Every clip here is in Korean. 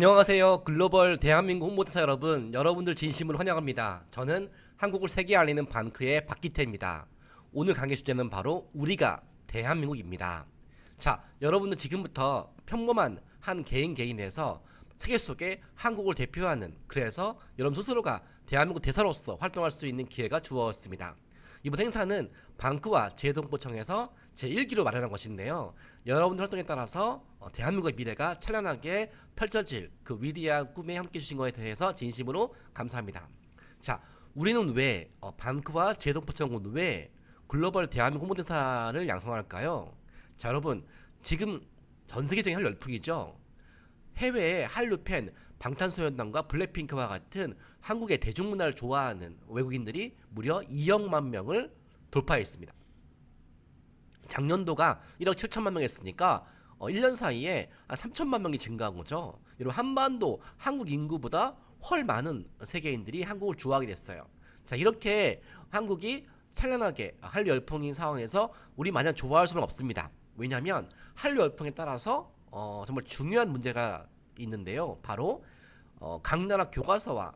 안녕하세요. 글로벌 대한민국 홍보대사 여러분, 여러분들 진심으로 환영합니다. 저는 한국을 세계에 알리는 반크의 박기태입니다. 오늘 강의 주제는 바로 우리가 대한민국입니다. 자, 여러분들 지금부터 평범한 한 개인에서 세계 속에 한국을 대표하는, 그래서 여러분 스스로가 대한민국 대사로서 활동할 수 있는 기회가 주어졌습니다. 이번 행사는 방크와 제동포청에서 제1기로 마련한 것인데요. 여러분들 활동에 따라서 대한민국의 미래가 찬란하게 펼쳐질 그 위대한 꿈에 함께 해주신 것에 대해서 진심으로 감사합니다. 자, 우리는 왜 방크와 제동포청은 왜 글로벌 대한민국 홍보대사를 양성할까요? 자, 여러분 지금 전 세계적인 한류 열풍이죠. 해외의 한류 팬 방탄소년단과 블랙핑크와 같은 한국의 대중문화를 좋아하는 외국인들이 무려 2억만 명을 돌파했습니다. 작년도가 1억 7천만 명 했으니까 1년 사이에 3천만 명이 증가한 거죠. 이런 한반도 한국 인구보다 훨 많은 세계인들이 한국을 좋아하게 됐어요. 자, 이렇게 한국이 찬란하게 한류 열풍인 상황에서 우리 마냥 좋아할 수는 없습니다. 왜냐하면 한류 열풍에 따라서 정말 중요한 문제가 있는데요. 바로 각 나라 교과서와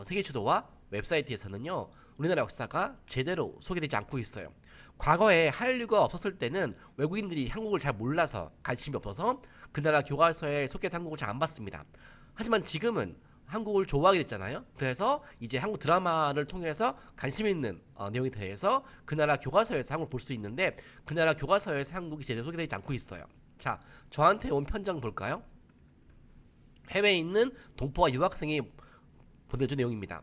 세계 지도와 웹사이트에서는요, 우리나라 역사가 제대로 소개되지 않고 있어요. 과거에 한류가 없었을 때는 외국인들이 한국을 잘 몰라서 관심이 없어서 그 나라 교과서에 소개된 한국을 잘 안 봤습니다. 하지만 지금은 한국을 좋아하게 됐잖아요. 그래서 이제 한국 드라마를 통해서 관심 있는 내용에 대해서 그 나라 교과서에서 한국을 볼 수 있는데, 그 나라 교과서에서 한국이 제대로 소개되지 않고 있어요. 자, 저한테 온 편지 볼까요? 해외에 있는 동포와 유학생이 보내준 내용입니다.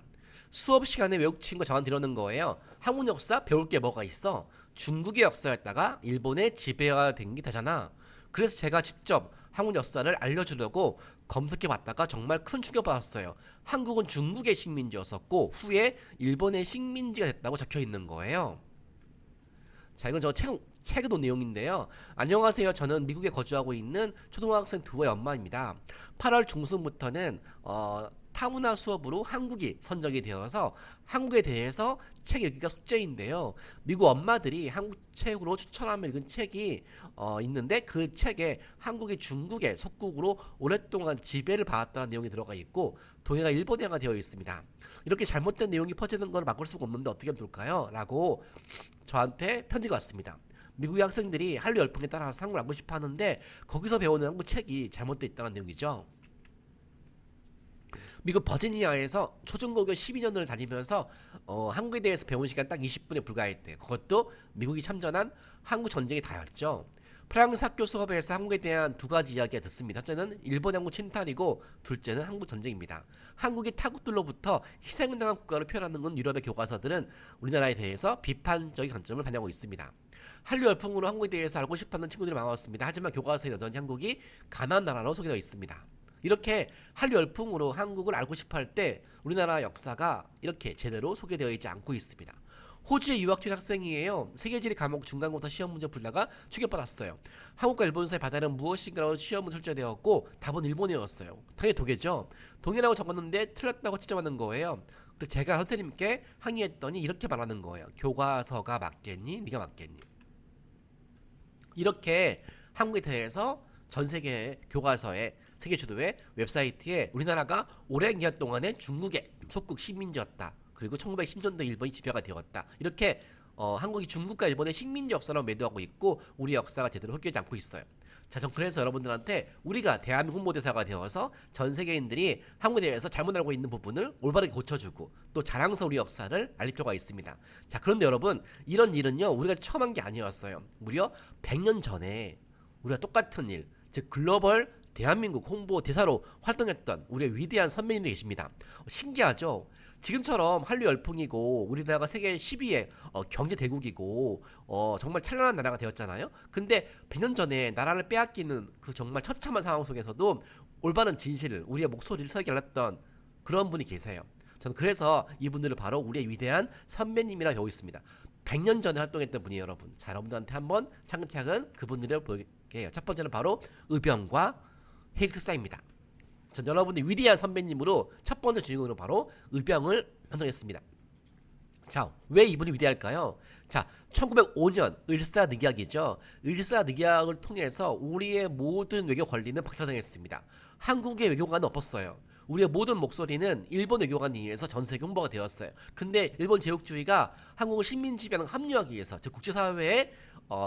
수업 시간에 외국 친구가 저한테 이러는 거예요. 한국 역사 배울 게 뭐가 있어? 중국의 역사였다가 일본의 지배가 된 게 되잖아. 그래서 제가 직접 한국 역사를 알려주려고 검색해 봤다가 정말 큰 충격 받았어요. 한국은 중국의 식민지였었고 후에 일본의 식민지가 됐다고 적혀 있는 거예요. 자, 이건 저 책에 본 내용인데요. 안녕하세요. 저는 미국에 거주하고 있는 초등학생 두의 엄마입니다. 8월 중순부터는 타문화 수업으로 한국이 선정이 되어서 한국에 대해서 책 읽기가 숙제인데요. 미국 엄마들이 한국 책으로 추천하며 읽은 책이 있는데, 그 책에 한국이 중국의 속국으로 오랫동안 지배를 받았다는 내용이 들어가 있고 동해가 일본해가 되어 있습니다. 이렇게 잘못된 내용이 퍼지는 걸 막을 수가 없는데 어떻게 하면 좋을까요? 라고 저한테 편지가 왔습니다. 미국의 학생들이 한류 열풍에 따라서 한국을 알고 싶어 하는데 거기서 배우는 한국 책이 잘못되어 있다는 내용이죠. 미국 버지니아에서 초중고교 12년을 다니면서 한국에 대해서 배운 시간 딱 20분에 불과했대. 그것도 미국이 참전한 한국 전쟁이 다였죠. 프랑스 학교 수업에서 한국에 대한 두 가지 이야기가 듣습니다. 첫째는 일본 한국 침탈이고, 둘째는 한국 전쟁입니다. 한국이 타국들로부터 희생당한 국가로 표현하는 건 유럽의 교과서들은 우리나라에 대해서 비판적인 관점을 반영하고 있습니다. 한류 열풍으로 한국에 대해서 알고 싶어하는 친구들이 많았습니다. 하지만 교과서에 여전히 한국이 가난한 나라로 소개되어 있습니다. 이렇게 한류 열풍으로 한국을 알고 싶어할 때 우리나라 역사가 이렇게 제대로 소개되어 있지 않고 있습니다. 호주의 유학 중 학생이에요. 세계지리 과목 중간고사 시험 문제 풀다가 충격받았어요. 한국과 일본 사이 바다는 무엇인가로 시험은 출제되었고 답은 일본어였어요. 당연히 독해죠. 동해라고 적었는데 틀렸다고 지적하는 거예요. 그래서 제가 선생님께 항의했더니 이렇게 말하는 거예요. 교과서가 맞겠니? 네가 맞겠니? 이렇게 한국에 대해서 전 세계 교과서에 세계 지도의 웹사이트에 우리나라가 오랜 기간 동안에 중국의 속국 식민지였다. 그리고 1910년대 일본이 지배가 되었다. 이렇게 한국이 중국과 일본의 식민지 역사로 매도하고 있고 우리 역사가 제대로 홀기지 않고 있어요. 자, 전 그래서 여러분들한테 우리가 대한민국 홍보대사가 되어서 전 세계인들이 한국에 대해서 잘못 알고 있는 부분을 올바르게 고쳐주고 또 자랑스러운 우리 역사를 알릴 필요가 있습니다. 자, 그런데 여러분, 이런 일은요 우리가 처음 한 게 아니었어요. 무려 100년 전에 우리가 똑같은 일, 즉 글로벌 대한민국 홍보대사로 활동했던 우리의 위대한 선배님들이 계십니다. 신기하죠? 지금처럼 한류 열풍이고 우리나라가 세계 10위의 경제 대국이고 정말 찬란한 나라가 되었잖아요. 근데 100년 전에 나라를 빼앗기는 그 정말 처참한 상황 속에서도 올바른 진실을, 우리의 목소리를 서게 알렸던 그런 분이 계세요. 저는 그래서 이분들을 바로 우리의 위대한 선배님이라 배우고 있습니다. 100년 전에 활동했던 분이에요, 여러분. 자, 여러분들한테 한번 차근차근 그분들을 보여드릴게요. 첫 번째는 바로 의병과 해익특사입니다. 전 여러분의 위대한 선배님으로 첫 번째 주인공으로 바로 의병을 선정했습니다. 자, 왜 이분이 위대할까요? 자, 1905년 을사늑약이죠. 을사늑약을 통해서 우리의 모든 외교 권리는 박탈당했습니다. 한국의 외교관은 없었어요. 우리의 모든 목소리는 일본 외교관에 의해서 전 세계 홍보가 되었어요. 근데 일본 제국주의가 한국을 식민지배랑 합류하기 위해서 즉 국제사회에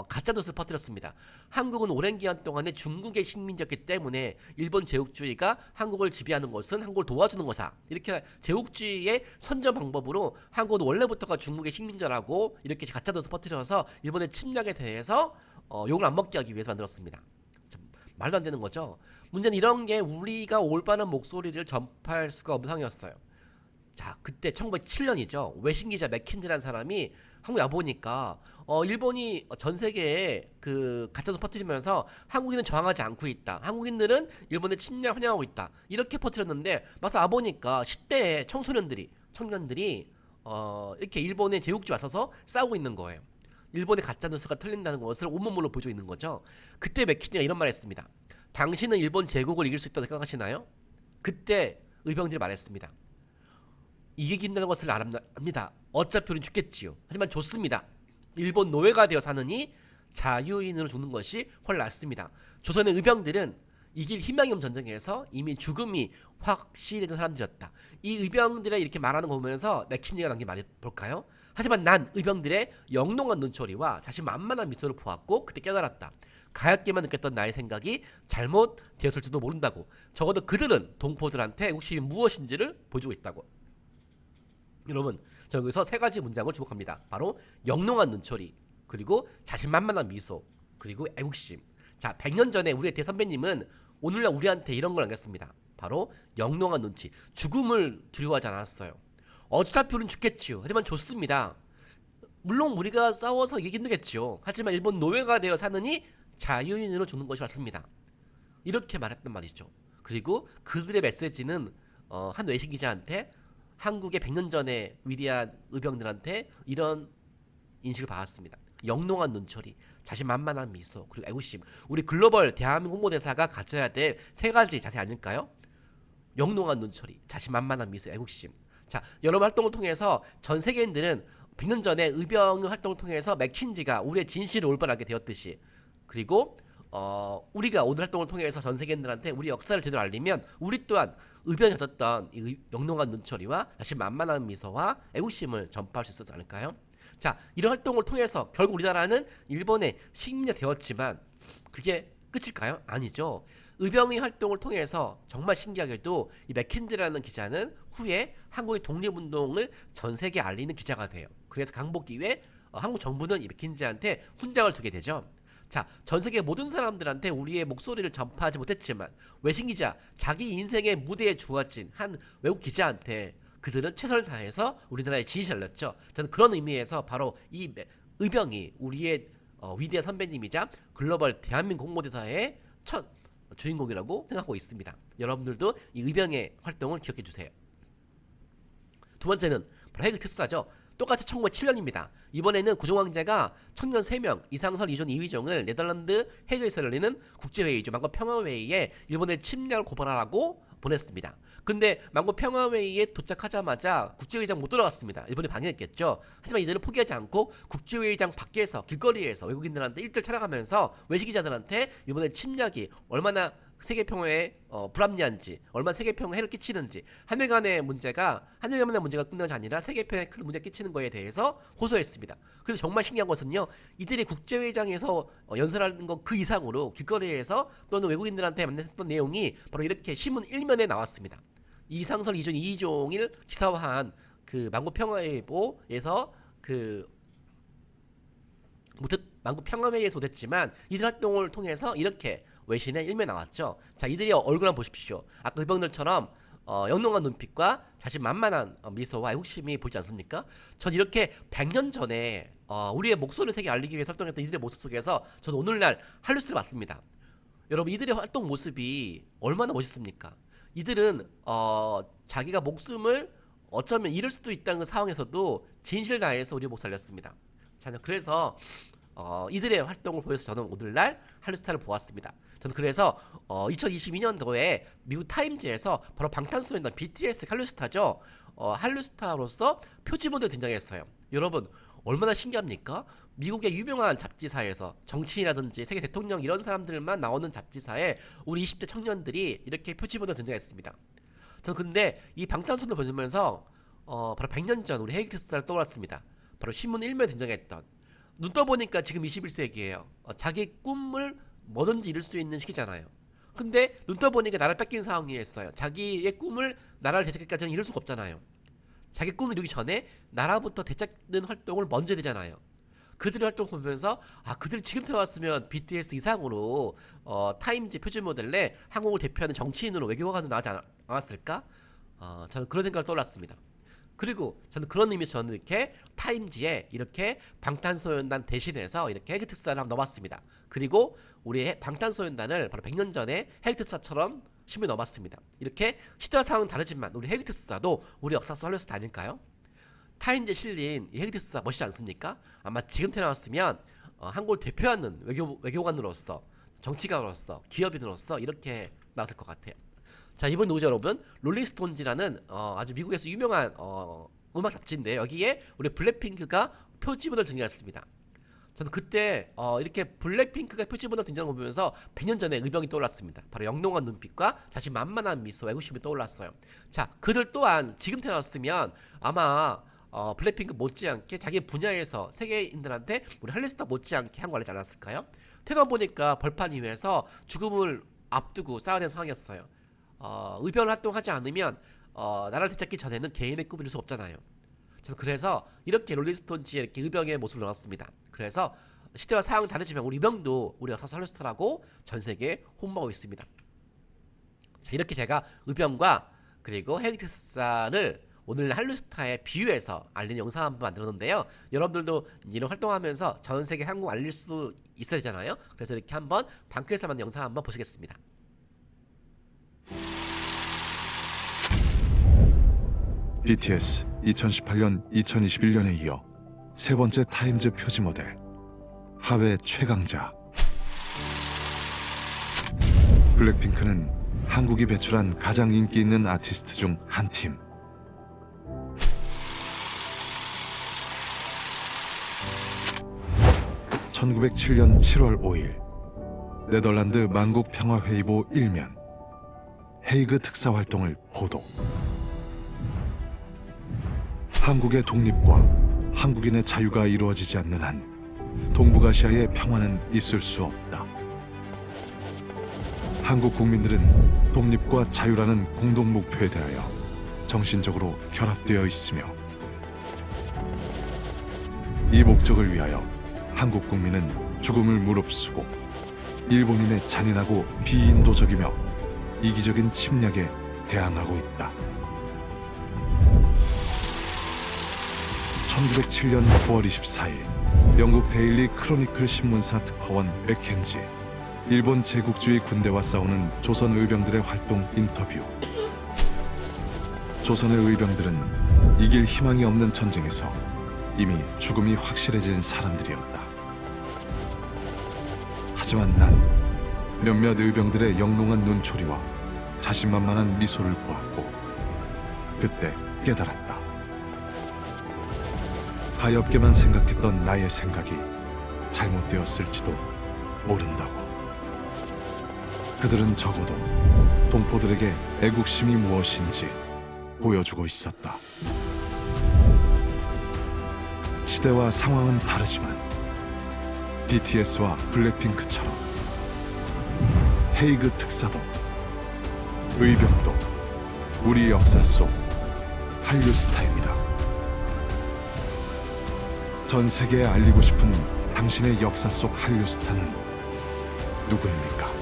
가짜뉴스를 퍼뜨렸습니다. 한국은 오랜 기간 동안에 중국의 식민지였기 때문에 일본 제국주의가 한국을 지배하는 것은 한국을 도와주는 거다. 이렇게 제국주의의 선전 방법으로 한국은 원래부터가 중국의 식민지라고 이렇게 가짜뉴스 퍼뜨려서 일본의 침략에 대해서 욕을 안 먹게 하기 위해서 만들었습니다. 참, 말도 안 되는 거죠. 문제는 이런 게 우리가 올바른 목소리를 전파할 수가 없는 상황이었어요. 자, 그때 1907년이죠. 외신기자 맥킨지라는 사람이 한국에 와보니까 일본이 전 세계에 그 가짜뉴스 퍼뜨리면서 한국인은 저항하지 않고 있다. 한국인들은 일본의 침략 환영하고 있다. 이렇게 퍼뜨렸는데 막상 와보니까 10대의 청년들이 이렇게 일본의 제국주의 와서서 싸우고 있는 거예요. 일본의 가짜뉴스가 틀린다는 것을 온몸으로 보여주고 있는 거죠. 그때 맥킨지가 이런 말 했습니다. 당신은 일본 제국을 이길 수 있다고 생각하시나요? 그때 의병들이 말했습니다. 이기기 힘든 것을 압니다. 어차피 우린 죽겠지요. 하지만 좋습니다. 일본 노예가 되어 사느니 자유인으로 죽는 것이 훨 낫습니다. 조선의 의병들은 이길 희망이 없는 전쟁에서 이미 죽음이 확실해진 사람들이었다. 이 의병들의 이렇게 말하는 거 보면서 맥킨지가 남긴 말이 볼까요? 하지만 난 의병들의 영롱한 눈초리와 자신만만한 미소를 보았고 그때 깨달았다. 가엾게만 느꼈던 나의 생각이 잘못되었을지도 모른다고. 적어도 그들은 동포들한테 애국심이 무엇인지를 보여주고 있다고. 여러분, 저 여기서 세 가지 문장을 주목합니다. 바로 영롱한 눈초리, 그리고 자신만만한 미소, 그리고 애국심. 자, 100년 전에 우리의 대선배님은 오늘날 우리한테 이런 걸 남겼습니다. 바로 영롱한 눈치. 죽음을 두려워하지 않았어요. 어차피 우린 죽겠지요. 하지만 좋습니다. 물론 우리가 싸워서 이기기 힘들겠지요. 하지만 일본 노예가 되어 사느니 자유인으로 죽는 것이 맞습니다. 이렇게 말했단 말이죠. 그리고 그들의 메시지는 한 외신 기자한테 한국의 100년 전에 위대한 의병들한테 이런 인식을 받았습니다. 영롱한 눈초리, 자신만만한 미소, 그리고 애국심. 우리 글로벌 대한민국 홍보대사가 가져야 될 세 가지 자세 아닐까요? 영롱한 눈초리, 자신만만한 미소, 애국심. 자, 여러 활동을 통해서 전 세계인들은 100년 전에 의병의 활동을 통해서 맥킨지가 우리의 진실을 올바르게 되었듯이, 그리고 우리가 오늘 활동을 통해서 전 세계인들한테 우리 역사를 제대로 알리면 우리 또한 의병이 가졌던 이 영롱한 눈초리와 자신만만한 미소와 애국심을 전파할 수 있었지 않을까요? 자, 이런 활동을 통해서 결국 우리나라는 일본의 식민지가 되었지만 그게 끝일까요? 아니죠. 의병의 활동을 통해서 정말 신기하게도 이 맥킨지라는 기자는 후에 한국의 독립운동을 전 세계에 알리는 기자가 돼요. 그래서 강복기 후에 한국 정부는 이 맥킨지한테 훈장을 두게 되죠. 자, 전 세계 모든 사람들한테 우리의 목소리를 전파하지 못했지만 외신 기자, 자기 인생의 무대에 주어진 한 외국 기자한테 그들은 최선을 다해서 우리나라의 진실을 알렸죠. 저는 그런 의미에서 바로 이 의병이 우리의 위대한 선배님이자 글로벌 대한민국 홍보대사의 첫 주인공이라고 생각하고 있습니다. 여러분들도 이 의병의 활동을 기억해 주세요. 두 번째는 바로 해그 특사죠. 똑같이 1907년입니다. 이번에는 구종황제가 청년 3명, 이상설, 이존, 이휘종을 네덜란드 헤이그에서 열리는 국제회의죠. 만고 평화회의에 일본의 침략을 고발하라고 보냈습니다. 근데 만고 평화회의에 도착하자마자 국제회의장 못 들어갔습니다. 일본이 방해했겠죠. 하지만 이들은 포기하지 않고 국제회의장 밖에서 길거리에서 외국인들한테 일들 촬영하면서 외신기자들한테 일본의 침략이 얼마나 세계평화에 불합리한지, 얼마나 세계평화에 해를 끼치는지, 한일간의 문제가 끝난 것이 아니라 세계평화에 큰 문제가 끼치는 거에 대해서 호소했습니다. 그래서 정말 신기한 것은요, 이들이 국제회의장에서 연설하는 것 그 이상으로 길거리에서 또는 외국인들한테 만났던 내용이 바로 이렇게 신문 1면에 나왔습니다. 이상설, 이존, 이종일 기사화한 그 만구평화회의보에서 만구평화회의에서 못했지만 이들 활동을 통해서 이렇게 외신에 일면에 나왔죠. 자, 이들이 얼굴 한번 보십시오. 아까 의병들처럼 영롱한 눈빛과 자신만만한 미소와 애국심이 보이지 않습니까? 전 이렇게 100년 전에 우리의 목소리를 세계에 알리기 위해 설정했던 이들의 모습 속에서 저는 오늘날 한류스를 봤습니다. 여러분, 이들의 활동 모습이 얼마나 멋있습니까? 이들은 자기가 목숨을 어쩌면 잃을 수도 있다는 그 상황에서도 진실 다해서 우리의 목소리를 살렸습니다. 자, 그래서 이들의 활동을 보여서 저는 오늘날 한류스타를 보았습니다. 저는 그래서 2022년도에 미국 타임즈에서 바로 방탄소년단 BTS 할리우스타죠. 할리우스타로서 표지모델 등장했어요. 여러분 얼마나 신기합니까? 미국의 유명한 잡지사에서 정치인이라든지 세계 대통령 이런 사람들만 나오는 잡지사에 우리 20대 청년들이 이렇게 표지모델 등장했습니다. 저는 근데 이 방탄소년단 보면서 바로 100년 전 우리 헤이트스타를 떠올랐습니다. 바로 신문 1면에 등장했던 눈 떠보니까 지금 21세기예요. 자기 꿈을 뭐든지 이룰 수 있는 시기잖아요. 근데 눈 떠보니까 나라를 뺏긴 상황이었어요. 자기의 꿈을 나라를 되찾기까지는 이룰 수가 없잖아요. 자기 꿈을 이루기 전에 나라부터 되찾는 활동을 먼저 해야 되잖아요. 그들의 활동 보면서 그들이 지금 태어났으면 BTS 이상으로 타임즈 표지 모델에 한국을 대표하는 정치인으로 외교관으로 나오지 않았을까? 저는 그런 생각을 떠올랐습니다. 그리고 저는 그런 의미에서 저는 이렇게 타임지에 이렇게 방탄소년단 대신해서 이렇게 헤이트사를 한번 넣어봤습니다. 그리고 우리 방탄소년단을 바로 100년 전에 헤이트사처럼 신문에 넣어봤습니다. 이렇게 시대와 상황은 다르지만 우리 헤이트사도 우리 역사 속 할리우드 아닐까요? 타임지에 실린 이 헤이트사 멋있지 않습니까? 아마 지금 태어났으면 한국을 대표하는 외교관으로서 정치가로서 기업인으로서 이렇게 나왔을 것 같아요. 자, 이번 누구죠 여러분? 롤링스톤즈라는 아주 미국에서 유명한 음악 잡지인데 여기에 우리 블랙핑크가 표지문을 등장했습니다. 저는 그때 이렇게 블랙핑크가 표지문을 등장한 거 보면서 100년 전에 의병이 떠올랐습니다. 바로 영롱한 눈빛과 자신만만한 미소, 애국심이 떠올랐어요. 자, 그들 또한 지금 태어났으면 아마 블랙핑크 못지않게 자기 분야에서 세계인들한테 우리 할리스타 못지않게 한국 알리지 않았을까요? 태어나보니까 벌판 위에서 죽음을 앞두고 싸워야 되는 상황이었어요. 의변 활동하지 않으면 나라를 되찾기 전에는 개인의 꿈을 이룰 수 없잖아요. 저는 그래서 이렇게 롤링스톤즈의 이렇게 의병의 모습을 넣었습니다. 그래서 시대와 상황은 다르지만 우리 의병도 우리 역사 할리우드라고 전 세계에 홍보하고 있습니다. 자, 이렇게 제가 의병과 그리고 헤이트사를 오늘 할리우드에 비유해서 알리는 영상 한번 만들었는데요. 여러분들도 이런 활동하면서 전 세계 한국 알릴 수 있어야 되잖아요. 그래서 이렇게 한번 방크에서 만든 영상 한번 보시겠습니다. BTS 2018년 2021년에 이어 세 번째 타임즈 표지 모델 하회 최강자 블랙핑크는 한국이 배출한 가장 인기 있는 아티스트 중 한 팀. (1907년 7월 5일) 네덜란드 만국 평화회의보 1면 헤이그 특사 활동을 보도. 한국의 독립과 한국인의 자유가 이루어지지 않는 한 동북아시아의 평화는 있을 수 없다. 한국 국민들은 독립과 자유라는 공동 목표에 대하여 정신적으로 결합되어 있으며 이 목적을 위하여 한국 국민은 죽음을 무릅쓰고 일본인의 잔인하고 비인도적이며 이기적인 침략에 대항하고 있다. 1907년 9월 24일 영국 데일리 크로니클 신문사 특파원 맥켄지 일본 제국주의 군대와 싸우는 조선 의병들의 활동 인터뷰. 조선의 의병들은 이길 희망이 없는 전쟁에서 이미 죽음이 확실해진 사람들이었다. 하지만 난 몇몇 의병들의 영롱한 눈초리와 자신만만한 미소를 보았고 그때 깨달았다. 가엾게만 생각했던 나의 생각이 잘못되었을지도 모른다고. 그들은 적어도 동포들에게 애국심이 무엇인지 보여주고 있었다. 시대와 상황은 다르지만 BTS와 블랙핑크처럼 헤이그 특사도 의병도 우리 역사 속 한류스타입니다. 전 세계에 알리고 싶은 당신의 역사 속 한류스타는 누구입니까?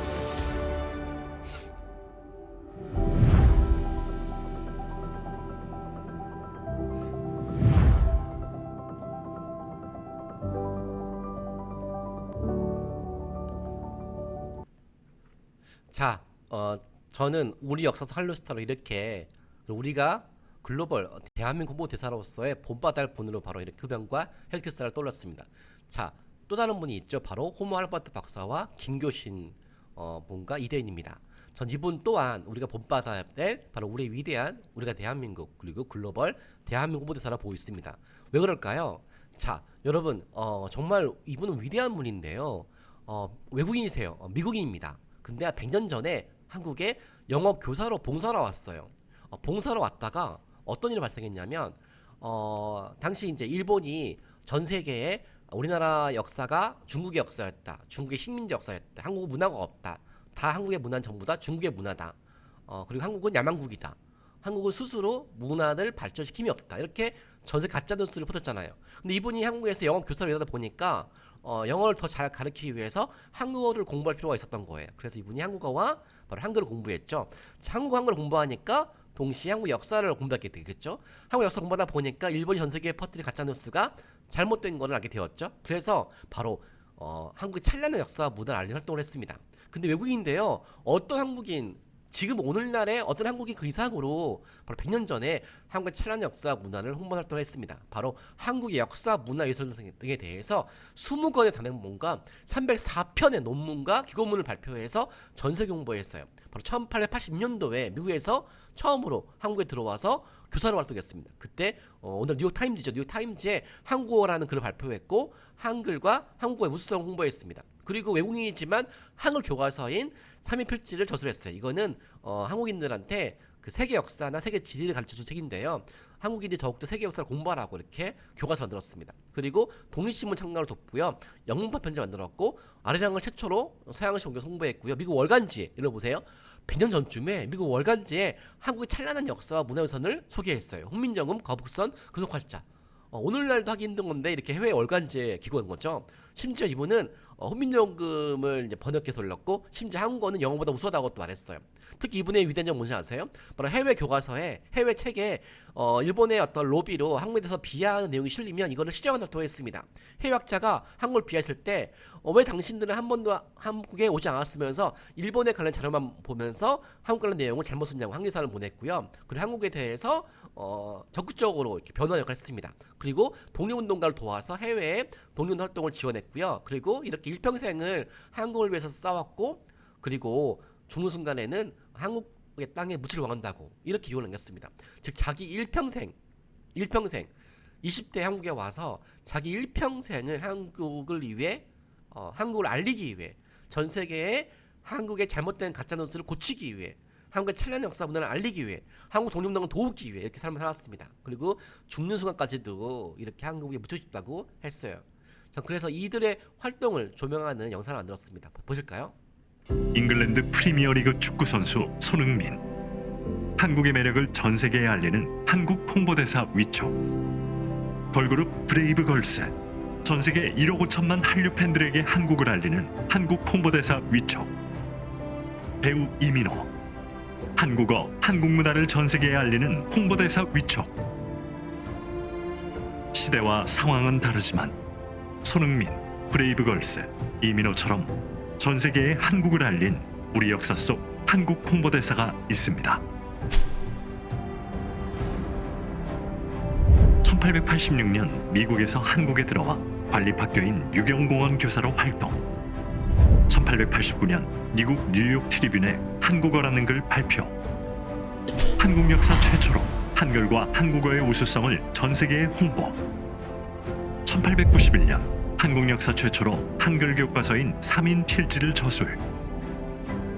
자, 저는 우리 역사 속 할리우드로 이렇게 우리가 글로벌 대한민국 홍보 대사로서의 본받을 분으로 바로 이렇게 흡연과 헬트사를 떠올렸습니다. 자, 또 다른 분이 있죠. 바로 호모 알버트 박사와 김교신 뭔가 이대인입니다. 전 이분 또한 우리가 본받아야 될 바로 우리의 위대한 우리가 대한민국 그리고 글로벌 대한민국 홍보대사라 보고 있습니다. 왜 그럴까요? 자, 여러분 정말 이분은 위대한 분인데요. 외국인이세요. 미국인입니다. 근데 100년 전에 한국에 영어 교사로 봉사로 왔어요. 봉사로 왔다가 어떤 일이 발생했냐면 당시 이제 일본이 전 세계에 우리나라 역사가 중국의 역사였다. 중국의 식민지 역사였다. 한국 문화가 없다. 다 한국의 문화는 전부 다 중국의 문화다. 그리고 한국은 야만국이다. 한국은 스스로 문화를 발전시킴이 없다. 이렇게 전세 가짜 뉴스를 퍼졌잖아요. 근데 이분이 한국에서 영어 교사를 일하다 보니까 영어를 더 잘 가르치기 위해서 한국어를 공부할 필요가 있었던 거예요. 그래서 이분이 한국어와 바로 한글을 공부했죠. 한국어를 공부하니까 동시에 한국 역사를 공부하게 되겠죠. 한국 역사 공부하다 보니까 일본이 전 세계에 퍼뜨린 가짜 뉴스가 잘못된 거를 알게 되었죠. 그래서 바로 한국의 찬란한 역사와 문화를 알리는 활동을 했습니다. 근데 외국인인데요. 어떤 한국인 지금 오늘날의 어떤 한국인 그 이상으로 바로 100년 전에 한국의 찬란한 역사 문화를 홍보 활동을 했습니다. 바로 한국의 역사 문화 예술 등에 대해서 20권의 단행본과 304편의 논문과 기고문을 발표해서 전 세계 홍보했어요. 바로 1880년도에 미국에서 처음으로 한국에 들어와서 교사로 활동했습니다. 그때 오늘 뉴욕타임즈죠. 뉴욕타임즈에 한국어라는 글을 발표했고 한글과 한국어의 우수성을 홍보했습니다. 그리고 외국인이지만 한글 교과서인 3인 필지를 저술했어요. 이거는 한국인들한테 그 세계 역사나 세계 지리를 가르쳐준 책인데요. 한국인들이 더욱더 세계 역사를 공부하라고 이렇게 교과서 만들었습니다. 그리고 독립신문 창간을 돕고요. 영문판 편지 만들었고 아리랑을 최초로 서양시 옮겨서 홍보했고요. 미국 월간지 읽어보세요. 100년 전쯤에 미국 월간지에 한국의 찬란한 역사와 문화유산을 소개했어요. 훈민정음, 거북선, 금속활자. 오늘날도 하기 힘든 건데 이렇게 해외 월간지에 기고한 거죠. 심지어 이분은 훈민정음을 이제 번역해서 올렸고 심지어 한국어는 영어보다 우수하다고 또 말했어요. 특히 이분의 위대한 점 뭔지 아세요? 바로 해외 교과서에 해외 책에 일본의 어떤 로비로 한국에 대해서 비하하는 내용이 실리면 이거를 시정하는 활동을 했습니다. 해외학자가 한국을 비하했을 때 왜 당신들은 한 번도 한국에 오지 않았으면서 일본에 관련 자료만 보면서 한국 관련 내용을 잘못 썼냐고 항의사를 보냈고요. 그리고 한국에 대해서 적극적으로 이렇게 변화 역할을 했습니다. 그리고 독립운동가를 도와서 해외에 독립운동 활동을 지원했고요. 그리고 이렇게 일평생을 한국을 위해서 싸웠고 그리고 죽는 순간에는 한국의 땅에 묻히를 원한다고 이렇게 기원을 남겼습니다. 즉 자기 일평생 20대 한국에 와서 자기 일평생을 한국을 위해 한국을 알리기 위해 전 세계에 한국의 잘못된 가짜뉴스를 고치기 위해 한국의 찬란한 역사 문화를 알리기 위해 한국 독립운동을 도우기 위해 이렇게 삶을 살았습니다. 그리고 죽는 순간까지도 이렇게 한국에 묻히고 싶다고 했어요. 전 그래서 이들의 활동을 조명하는 영상을 만들었습니다. 보실까요? 잉글랜드 프리미어리그 축구 선수 손흥민. 한국의 매력을 전 세계에 알리는 한국 홍보대사 위촉. 걸그룹 브레이브 걸스. 전 세계 1억 5천만 한류 팬들에게 한국을 알리는 한국 홍보대사 위촉. 배우 이민호. 한국어, 한국 문화를 전 세계에 알리는 홍보대사 위촉. 시대와 상황은 다르지만 손흥민, 브레이브 걸스, 이민호처럼 전 세계에 한국을 알린 우리 역사 속 한국 홍보대사가 있습니다. 1886년 미국에서 한국에 들어와 관립학교인 유경공원 교사로 활동. 1889년 미국 뉴욕 트리뷴에 한국어라는 글 발표. 한국 역사 최초로 한글과 한국어의 우수성을 전 세계에 홍보. 1891년 한국 역사 최초로 한글 교과서인 3인 필지를 저술.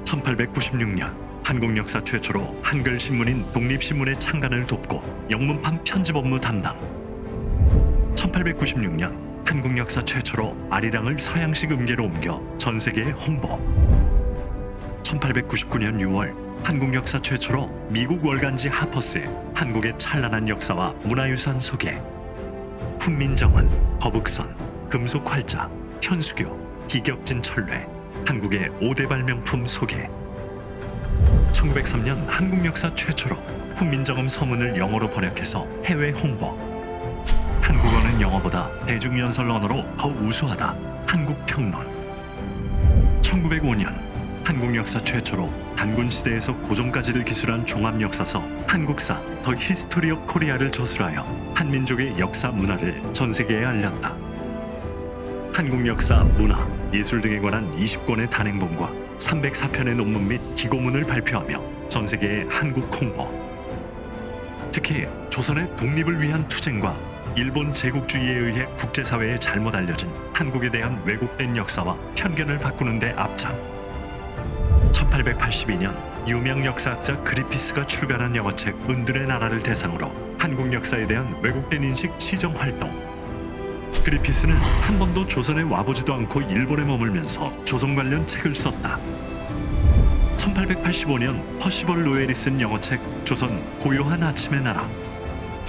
1896년 한국 역사 최초로 한글 신문인 독립신문의 창간을 돕고 영문판 편집 업무 담당. 1896년 한국 역사 최초로 아리랑을 서양식 음계로 옮겨 전 세계에 홍보. 1899년 6월 한국 역사 최초로 미국 월간지 하퍼스에 한국의 찬란한 역사와 문화유산 소개. 훈민정음, 거북선, 금속활자, 현수교, 기격진 철례, 한국의 5대 발명품 소개. 1903년 한국 역사 최초로 훈민정음 서문을 영어로 번역해서 해외 홍보. 한국어는 영어보다 대중연설 언어로 더 우수하다. 한국평론. 1905년 한국 역사 최초로 단군 시대에서 고종까지를 기술한 종합역사서 한국사 더 히스토리 오브 코리아를 저술하여 한민족의 역사 문화를 전 세계에 알렸다. 한국 역사, 문화, 예술 등에 관한 20권의 단행본과 304편의 논문 및 기고문을 발표하며 전 세계의 한국 홍보, 특히 조선의 독립을 위한 투쟁과 일본 제국주의에 의해 국제사회에 잘못 알려진 한국에 대한 왜곡된 역사와 편견을 바꾸는 데 앞장. 1882년 유명 역사학자 그리피스가 출간한 영어책 은둔의 나라를 대상으로 한국 역사에 대한 왜곡된 인식 시정 활동. 그리피스는 한 번도 조선에 와보지도 않고 일본에 머물면서 조선 관련 책을 썼다. 1885년 퍼시벌 로웰이 쓴 영어책 조선 고요한 아침의 나라.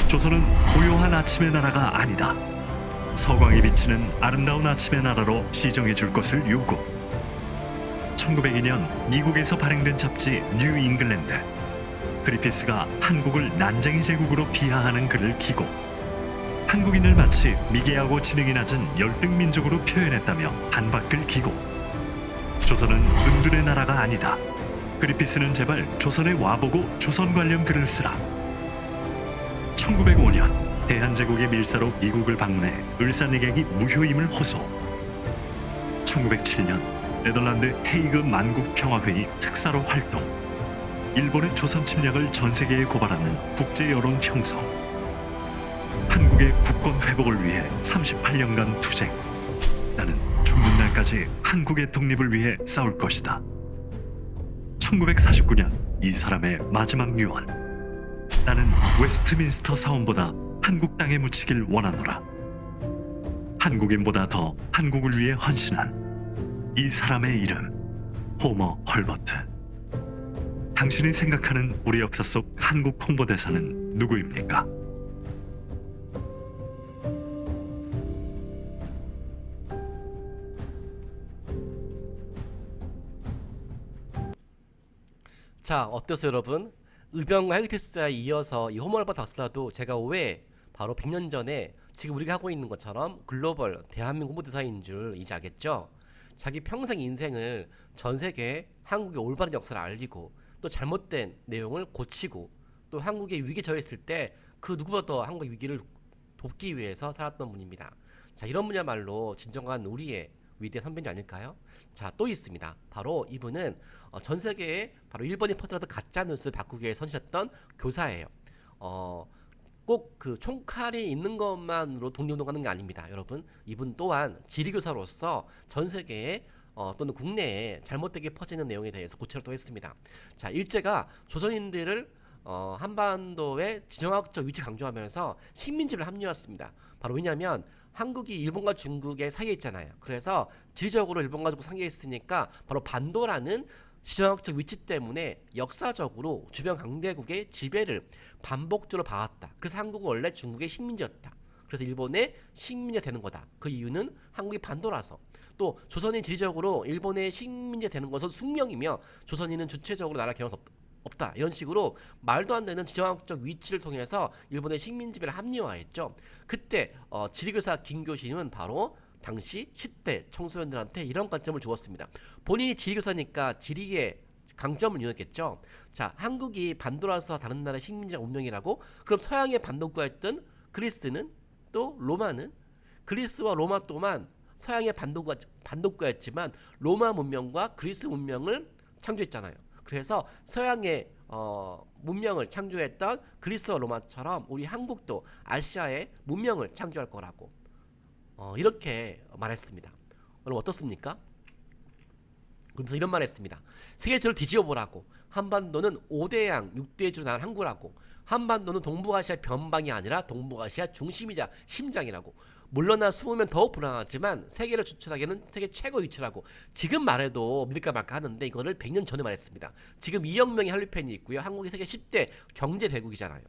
조선은 고요한 아침의 나라가 아니다. 서광이 비치는 아름다운 아침의 나라로 시정해 줄 것을 요구. 1902년 미국에서 발행된 잡지 뉴 잉글랜드. 그리피스가 한국을 난쟁이 제국으로 비하하는 글을 기고 한국인을 마치 미개하고 지능이 낮은 열등 민족으로 표현했다며 반박글 기고 조선은 은둔의 나라가 아니다. 그리피스는 제발 조선에 와보고 조선 관련 글을 쓰라. 1905년 대한제국의 밀사로 미국을 방문해 을사늑약이 무효임을 호소. 1907년 네덜란드 헤이그 만국평화회의 특사로 활동. 일본의 조선 침략을 전 세계에 고발하는 국제 여론 형성. 한국의 국권 회복을 위해 38년간 투쟁. 나는 죽는 날까지 한국의 독립을 위해 싸울 것이다. 1949년 이 사람의 마지막 유언. 나는 웨스트민스터 사원보다 한국 땅에 묻히길 원하노라. 한국인보다 더 한국을 위해 헌신한 이 사람의 이름 호머 헐버트. 당신이 생각하는 우리 역사 속 한국 홍보대사는 누구입니까? 자, 어떠세요 여러분? 의병과 헬기테스에 이어서 이 호멀바 박사도 제가 왜 바로 100년 전에 지금 우리가 하고 있는 것처럼 글로벌 대한민국 홍보대사인 줄 이제 알겠죠? 자기 평생 인생을 전 세계에 한국의 올바른 역사를 알리고 또 잘못된 내용을 고치고 또 한국의 위기에 처했을 때 그 누구보다 한국의 위기를 돕기 위해서 살았던 분입니다. 자, 이런 분야말로 진정한 우리의 위대한 선배님 아닐까요? 자, 또 있습니다. 바로 이분은 전 세계에 바로 일본이 퍼뜨렸던 가짜 뉴스를 바꾸기 위해 선실했던 교사예요. 꼭 그 총칼이 있는 것만으로 독립운동하는 게 아닙니다, 여러분. 이분 또한 지리교사로서 전 세계에 또는 국내에 잘못되게 퍼지는 내용에 대해서 고찰을 또 했습니다. 자, 일제가 조선인들을 한반도의 지정학적 위치 강조하면서 식민지를 합리화했습니다. 바로 왜냐하면 한국이 일본과 중국의 사이에 있잖아요. 그래서 지리적으로 일본과 중국 사이에 있으니까 바로 반도라는 지정학적 위치 때문에 역사적으로 주변 강대국의 지배를 반복적으로 봐왔다. 그래서 한국은 원래 중국의 식민지였다. 그래서 일본의 식민지가 되는 거다. 그 이유는 한국이 반도라서. 또 조선인 지리적으로 일본의 식민지가 되는 것은 숙명이며 조선인은 주체적으로 나라 개혁 없다. 이런 식으로 말도 안 되는 지정학적 위치를 통해서 일본의 식민지배를 합리화했죠. 그때 지리교사 김교신은 바로 당시 10대 청소년들한테 이런 관점을 주었습니다. 본인이 지리교사니까 지리의 강점을 이용했겠죠. 자, 한국이 반도라서 다른 나라의 식민지가 운명이라고? 그럼 서양의 반도국가였던 그리스는 또 로마는 그리스와 로마 또한 서양의 반도국가였지만 로마 문명과 그리스 문명을 창조했잖아요. 그래서 서양의 문명을 창조했던 그리스와 로마처럼 우리 한국도 아시아의 문명을 창조할 거라고 이렇게 말했습니다. 여러분 어떻습니까? 그러면서 이런 말 했습니다. 세계지를 뒤집어보라고. 한반도는 5대양 6대주로 나는 항구라고. 한반도는 동북아시아 변방이 아니라 동북아시아 중심이자 심장이라고. 물러나 숨으면 더욱 불안하지만 세계를 주철하기에는 세계 최고 위치라고. 지금 말해도 믿을까 말까 하는데 이거를 100년 전에 말했습니다. 지금 2억 명의 한류 팬이 있고요. 한국이 세계 10대 경제 대국이잖아요.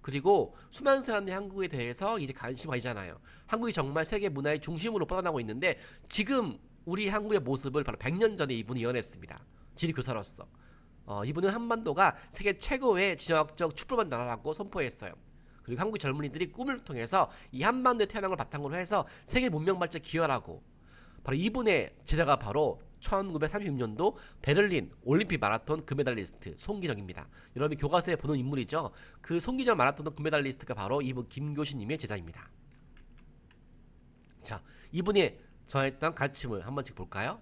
그리고 수많은 사람들이 한국에 대해서 이제 관심 가지잖아요. 한국이 정말 세계 문화의 중심으로 뻗어나고 있는데 지금 우리 한국의 모습을 바로 100년 전에 이분이 이어냈습니다. 지리교사로서. 이분은 한반도가 세계 최고의 지정학적 축복받은 나라라고 선포했어요. 그리고 한국 젊은이들이 꿈을 통해서 이 한반도에 태어난 걸 바탕으로 해서 세계 문명 발전에 기여하라고. 바로 이분의 제자가 바로 1936년도 베를린 올림픽 마라톤 금메달리스트 송기정입니다. 여러분이 교과서에 보는 인물이죠. 그 송기정 마라톤 금메달리스트가 바로 이분 김교신님의 제자입니다. 자, 이분이 전했던 가르침을 한 번씩 볼까요?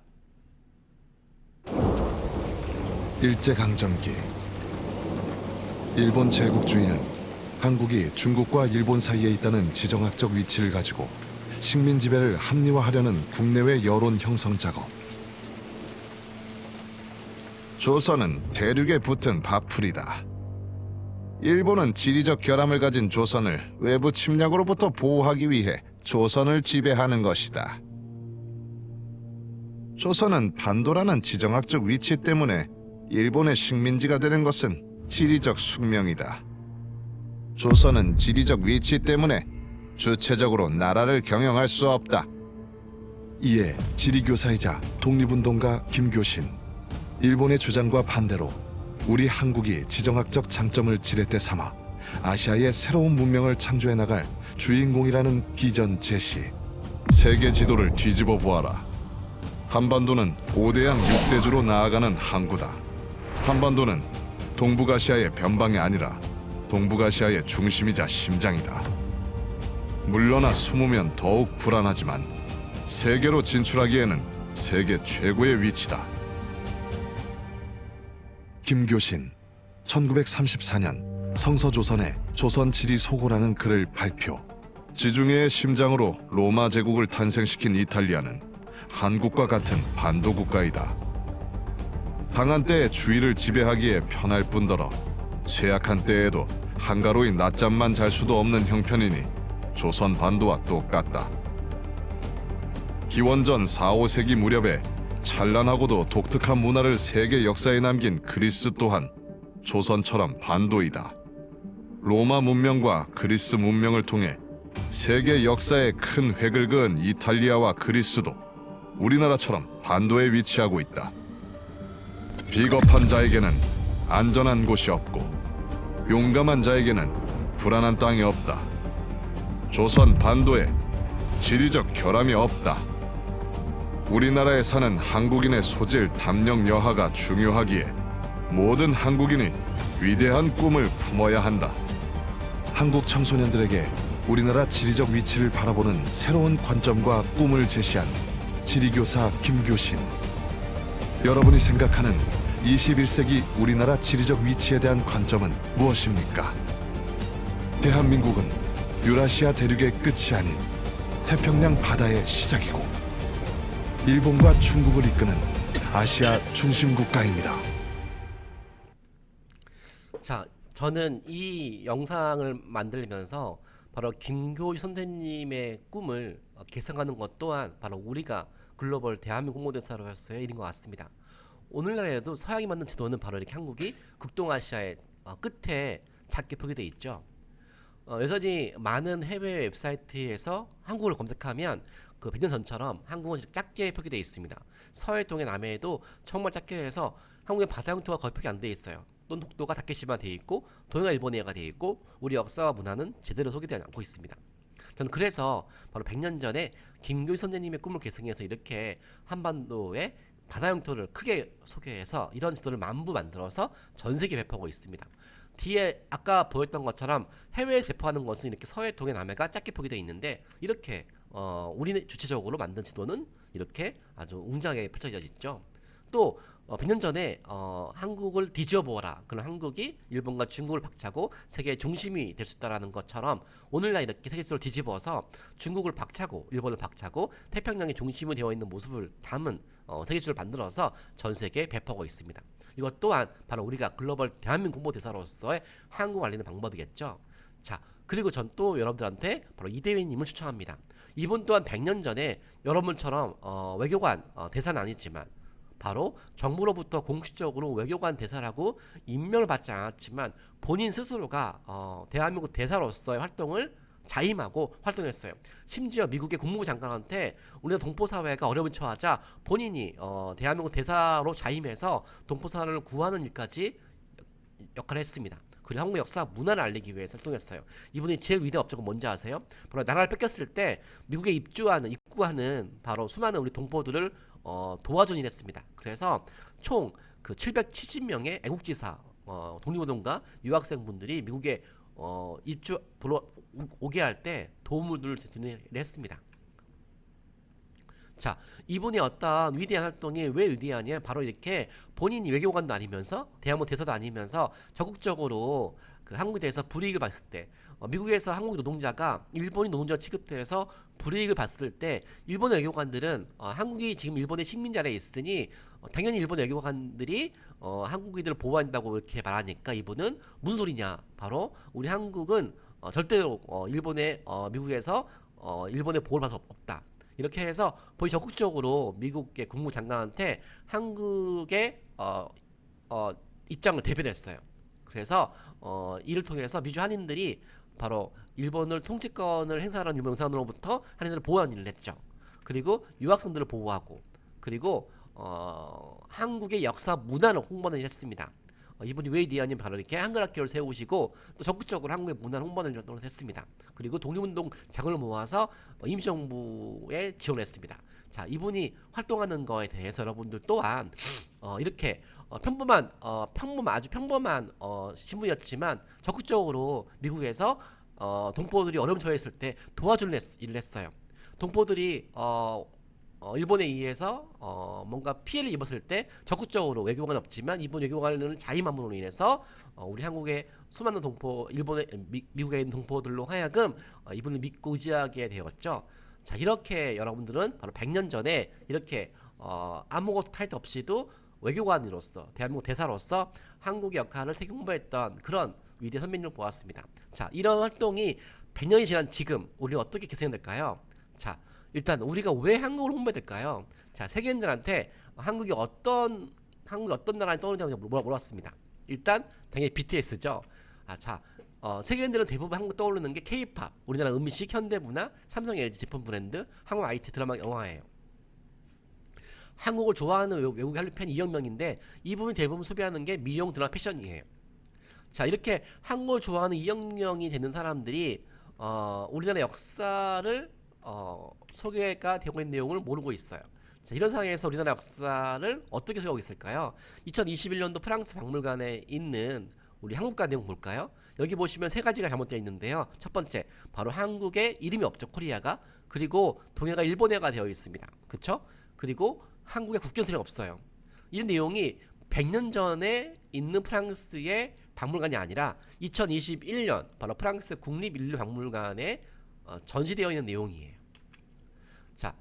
일제강점기. 일본 제국주의는 한국이 중국과 일본 사이에 있다는 지정학적 위치를 가지고 식민 지배를 합리화하려는 국내외 여론 형성 작업. 조선은 대륙에 붙은 밥풀이다. 일본은 지리적 결함을 가진 조선을 외부 침략으로부터 보호하기 위해 조선을 지배하는 것이다. 조선은 반도라는 지정학적 위치 때문에 일본의 식민지가 되는 것은 지리적 숙명이다. 조선은 지리적 위치 때문에 주체적으로 나라를 경영할 수 없다. 이에 지리교사이자 독립운동가 김교신, 일본의 주장과 반대로 우리 한국이 지정학적 장점을 지렛대 삼아 아시아의 새로운 문명을 창조해 나갈 주인공이라는 비전 제시. 세계 지도를 뒤집어 보아라. 한반도는 고대양 6대주로 나아가는 항구다. 한반도는 동북아시아의 변방이 아니라 동북아시아의 중심이자 심장이다. 물러나 숨으면 더욱 불안하지만 세계로 진출하기에는 세계 최고의 위치다. 김교신, 1934년 성서조선의 조선지리소고라는 글을 발표. 지중해의 심장으로 로마 제국을 탄생시킨 이탈리아는 한국과 같은 반도국가이다. 강한 때에 주위를 지배하기에 편할 뿐더러 쇠약한 때에도 한가로이 낮잠만 잘 수도 없는 형편이니 조선 반도와 똑같다. 기원전 4, 5세기 무렵에 찬란하고도 독특한 문화를 세계 역사에 남긴 그리스 또한 조선처럼 반도이다. 로마 문명과 그리스 문명을 통해 세계 역사에 큰 획을 그은 이탈리아와 그리스도 우리나라처럼 반도에 위치하고 있다. 비겁한 자에게는 안전한 곳이 없고 용감한 자에게는 불안한 땅이 없다. 조선 반도에 지리적 결함이 없다. 우리나라에 사는 한국인의 소질, 담력, 여하가 중요하기에 모든 한국인이 위대한 꿈을 품어야 한다. 한국 청소년들에게 우리나라 지리적 위치를 바라보는 새로운 관점과 꿈을 제시한 지리교사 김교신. 여러분이 생각하는 21세기 우리나라 지리적 위치에 대한 관점은 무엇입니까? 대한민국은 유라시아 대륙의 끝이 아닌 태평양 바다의 시작이고 일본과 중국을 이끄는 아시아 중심 국가입니다. 자, 저는 이 영상을 만들면서 바로 김교희 선생님의 꿈을 계승하는 것 또한 바로 우리가 글로벌 대한민국 홍보대사로서의 일인 것 같습니다. 오늘날에도 서양이 만든 지도는 바로 이렇게 한국이 극동아시아의 끝에 작게 표기되어 있죠. 여전히 많은 해외 웹사이트에서 한국을 검색하면 그 100년 전처럼 한국은 작게 표기되어 있습니다. 서해동의 남해에도 정말 작게 해서 한국의 바다 영토가 거의 표기 안 되어 있어요. 또는 독도가 다케시마 되어 있고 동해가 일본해가 되어 있고 우리 역사와 문화는 제대로 소개되지 않고 있습니다. 저는 그래서 바로 100년 전에 김교희 선생님의 꿈을 계승해서 이렇게 한반도의 바다 영토를 크게 소개해서 이런 지도를 만부 만들어서 전 세계에 배포하고 있습니다. 뒤에 아까 보였던 것처럼 해외에 배포하는 것은 이렇게 서해, 동해, 남해가 작게 표기되어 있는데 이렇게 우리 주체적으로 만든 지도는 이렇게 아주 웅장하게 펼쳐져 있죠. 또 100년 전에 한국을 뒤집어 보아라. 그런 한국이 일본과 중국을 박차고 세계의 중심이 될 수 있다는 것처럼 오늘날 이렇게 세계지도를 뒤집어서 중국을 박차고 일본을 박차고 태평양의 중심이 되어 있는 모습을 담은 세계지도를 만들어서 전 세계에 배포하고 있습니다. 이것 또한 바로 우리가 글로벌 대한민국 홍보대사로서의 한국을 알리는 방법이겠죠. 자, 그리고 전 또 여러분들한테 바로 이대휘님을 추천합니다. 이분 또한 100년 전에 여러분처럼 외교관 대사는 아니지만 바로 정부로부터 공식적으로 외교관 대사라고 임명을 받지 않았지만 본인 스스로가 대한민국 대사로서의 활동을 자임하고 활동했어요. 심지어 미국의 국무부 장관한테 우리나라 동포사회가 어려움을 처하자 본인이 대한민국 대사로 자임해서 동포사회를 구하는 일까지 역할을 했습니다. 그리고 한국 역사 문화를 알리기 위해서 활동했어요. 이분이 제일 위대한 업적은 뭔지 아세요? 바로 나라를 뺏겼을 때 미국에 입구하는 바로 수많은 우리 동포들을 도와준 일했습니다. 그래서 총 그 770명의 애국지사, 독립운동가, 유학생분들이 미국에 오게 할 때 도움을 드리는 일을 했습니다. 자, 이분의 어떤 위대한 활동이 왜 위대하냐? 바로 이렇게 본인이 외교관도 아니면서 대한민국 대사도 아니면서 적극적으로 그 한국에 대해서 불이익을 봤을 때, 미국에서 한국 노동자가 일본인 노동자 취급돼서 불이익을 봤을 때 일본 외교관들은 한국이 지금 일본의 식민지 아래에 있으니 당연히 일본 외교관들이 한국인들을 보호한다고 이렇게 말하니까 이분은 무슨 소리냐? 바로 우리 한국은 절대로 일본의 미국에서 일본의 보호를 받을 수 없다. 이렇게 해서 거의 적극적으로 미국의 국무장관한테 한국의 입장을 대변했어요. 그래서 이를 통해서 미주 한인들이 바로 일본을 통치권을 행사하는 일본 영사관으로부터 한인들을 보호하는 일을 했죠. 그리고 유학생들을 보호하고 그리고 한국의 역사 문화를 홍보하는 일을 했습니다. 이분이 웨이디아님 바로 이렇게 한글학교를 세우시고 또 적극적으로 한국의 문화 홍보를 했습니다. 그리고 독립운동 자금을 모아서 임시정부에 지원했습니다. 자, 이분이 활동하는 거에 대해서 여러분들 또한 이렇게 아주 평범한 신분이었지만 적극적으로 미국에서 동포들이 어려움 처했을 때 도와주는 일을 했어요. 동포들이 일본에 의해서 뭔가 피해를 입었을 때 적극적으로 외교관은 없지만 이번 외교관은 자임함으로 인해서 우리 한국의 수많은 동포 미국에 있는 동포들로 하여금 이분을 믿고 의지하게 되었죠. 자, 이렇게 여러분들은 바로 100년 전에 이렇게 아무것도 타이틀 없이도 외교관으로서 대한민국 대사로서 한국의 역할을 세계 홍보했던 그런 위대한 선배님을 보았습니다. 자, 이런 활동이 100년이 지난 지금 우리는 어떻게 개선될까요? 자, 일단 우리가 왜 한국을 홍보해야 될까요? 자, 세계인들한테 한국이 어떤 나라에 떠오르냐고 물어봤습니다. 일단 당연히 BTS죠. 세계인들은 대부분 한국 떠오르는 게 K-팝, 우리나라 음식, 현대문화, 삼성, LG 제품 브랜드, 한국 IT 드라마, 영화예요. 한국을 좋아하는 외국의 한류 팬 2억 명인데 이분이 대부분 소비하는 게 미용, 드라마, 패션이에요. 자, 이렇게 한국을 좋아하는 2억 명이 되는 사람들이 우리나라 역사를 소개가 되고 있는 내용을 모르고 있어요. 자, 이런 상황에서 우리나라 역사를 어떻게 소개하고 있을까요? 2021년도 프랑스 박물관에 있는 우리 한국가 내용 볼까요? 여기 보시면 세 가지가 잘못되어 있는데요. 첫 번째, 바로 한국의 이름이 없죠. 코리아가. 그리고 동해가 일본해가 되어 있습니다. 그쵸? 그리고 한국의 국경선이 없어요. 이 내용이 100년 전에 있는 프랑스의 박물관이 아니라 2021년 바로 프랑스 국립인류박물관에 전시되어 있는 내용이에요. 자,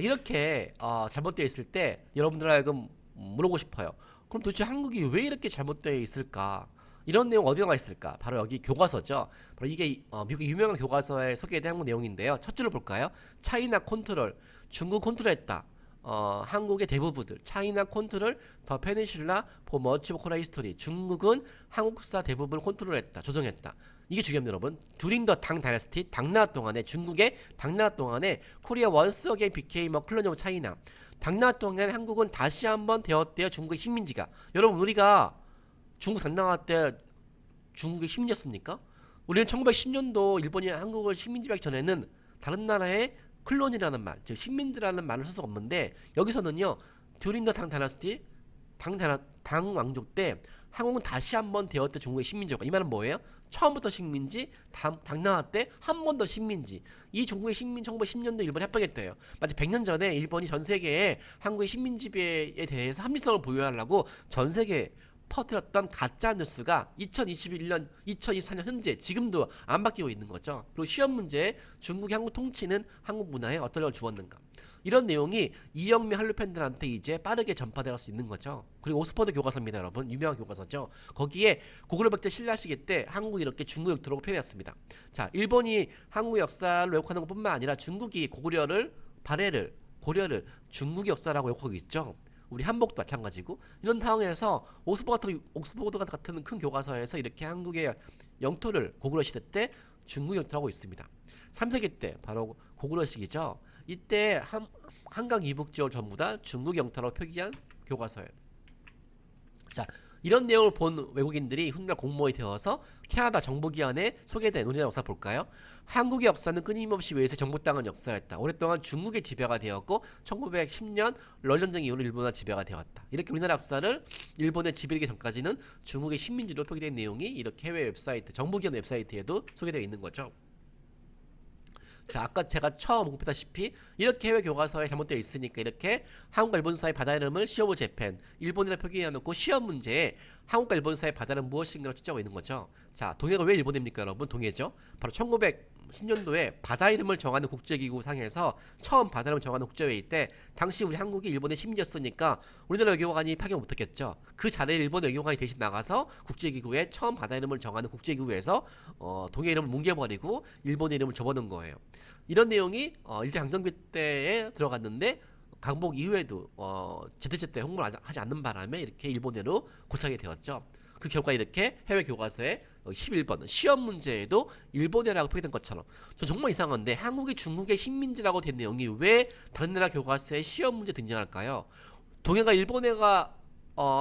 이렇게 잘못되어 있을 때 여러분들 하여금 물어보고 싶어요. 그럼 도대체 한국이 왜 이렇게 잘못되어 있을까? 이런 내용 어디에 나와 있을까? 바로 여기 교과서죠. 바로 이게 미국 유명한 교과서에 소개된 한국 내용인데요. 첫 줄을 볼까요? 차이나 컨트롤, 중국 컨트롤했다. 한국의 대부분들 차이나 컨트롤 더 페니슐라 포 머치 오브 코리아 히스토리, 중국은 한국사 대부분을 컨트롤했다, 조정했다. 이게 중요합니다, 여러분. 두링 더 당 다이너스티, 당나라 동안에 중국의 당나라 동안에 코리아 원스 어게인 비케임 어 클로니 오브 차이나, 당나라 동안에 한국은 다시 한번 되었대요, 중국의 식민지가. 여러분, 우리가 중국 당나라 때 중국의 식민지였습니까? 우리는 1910년도 일본이 한국을 식민지하기 전에는 다른 나라의 클론이라는 말, 즉 식민지라는 말을 쓸 수 없는데 여기서는요, 듀링 더 당 다이너스티, 당 왕족 때 한국은 다시 한번 되었대 중국의 식민지가. 이 말은 뭐예요? 처음부터 식민지, 당나라 때 한 번 더 식민지. 이 중국의 식민 1910년도 일본이 합병했대요. 마치 100년 전에 일본이 전 세계에 한국의 식민지배에 대해서 합리성을 보유하려고 전 세계에 퍼뜨렸던 가짜 뉴스가 2021년, 2024년 현재 지금도 안 바뀌고 있는 거죠. 그리고 시험 문제에 중국이 한국 통치는 한국 문화에 어떤 걸 주었는가. 이런 내용이 이영미 한류 팬들한테 이제 빠르게 전파될 수 있는 거죠. 그리고 오스퍼드 교과서입니다, 여러분. 유명한 교과서죠. 거기에 고구려 백제 신라 시기 때 한국이 이렇게 중국 역사라고 표현했습니다. 자, 일본이 한국 역사를 왜곡하는 것뿐만 아니라 중국이 고구려를 고려를 중국의 역사라고 왜곡하고 있죠. 우리 한복도 마찬가지고. 이런 상황에서 옥스퍼드 같은 큰 교과서에서 이렇게 한국의 영토를 고구려 시대 때 중국 영토라고 있습니다. 3세기 때 바로 고구려 시기죠. 이때 한강 이북 지역을 전부 다 중국 영토라고 표기한 교과서예요. 자, 이런 내용을 본 외국인들이 훗날 공무원이 되어서 캐나다 정보기관에 소개된 우리나라 역사 볼까요? 한국의 역사는 끊임없이 외세 정복당한 역사였다. 오랫동안 중국의 지배가 되었고 1910년 런전쟁 이후로 일본의 지배가 되었다. 이렇게 우리나라 역사를 일본의 지배되기 전까지는 중국의 식민지로 표기된 내용이 이렇게 해외 웹사이트, 정보기관 웹사이트에도 소개되어 있는 거죠. 자, 아까 제가 처음 언급했다시피 이렇게 해외 교과서에 잘못되어 있으니까 이렇게 한국과 일본 사이 바다 이름을 시오브 재팬, 일본이라 표기해놓고 시험 문제에 한국과 일본 사이 바다는 무엇인가를 추적하고 있는 거죠. 자, 동해가 왜 일본입니까, 여러분? 동해죠. 바로 1910년도에 바다 이름을 정하는 국제기구 상에서 처음 바다 이름을 정하는 국제회의 때 당시 우리 한국이 일본의 식민지였으니까 우리나라 외교관이 파견을 못했겠죠. 그 자리에 일본 외교관이 대신 나가서 국제기구에 처음 바다 이름을 정하는 국제기구에서 동해 이름을 뭉개버리고 일본의 이름을 접어넣은 거예요. 이런 내용이 일제강점기 때에 들어갔는데 강복 이후에도 제때제때 홍보를 하지 않는 바람에 이렇게 일본어로 고착이 되었죠. 그 결과 이렇게 해외 교과서에 11번 시험 문제에도 일본어라고 표기된 것처럼 저 정말 이상한데 한국이 중국의 식민지라고 된 내용이 왜 다른 나라 교과서에 시험 문제 등장할까요? 동해가 일본어가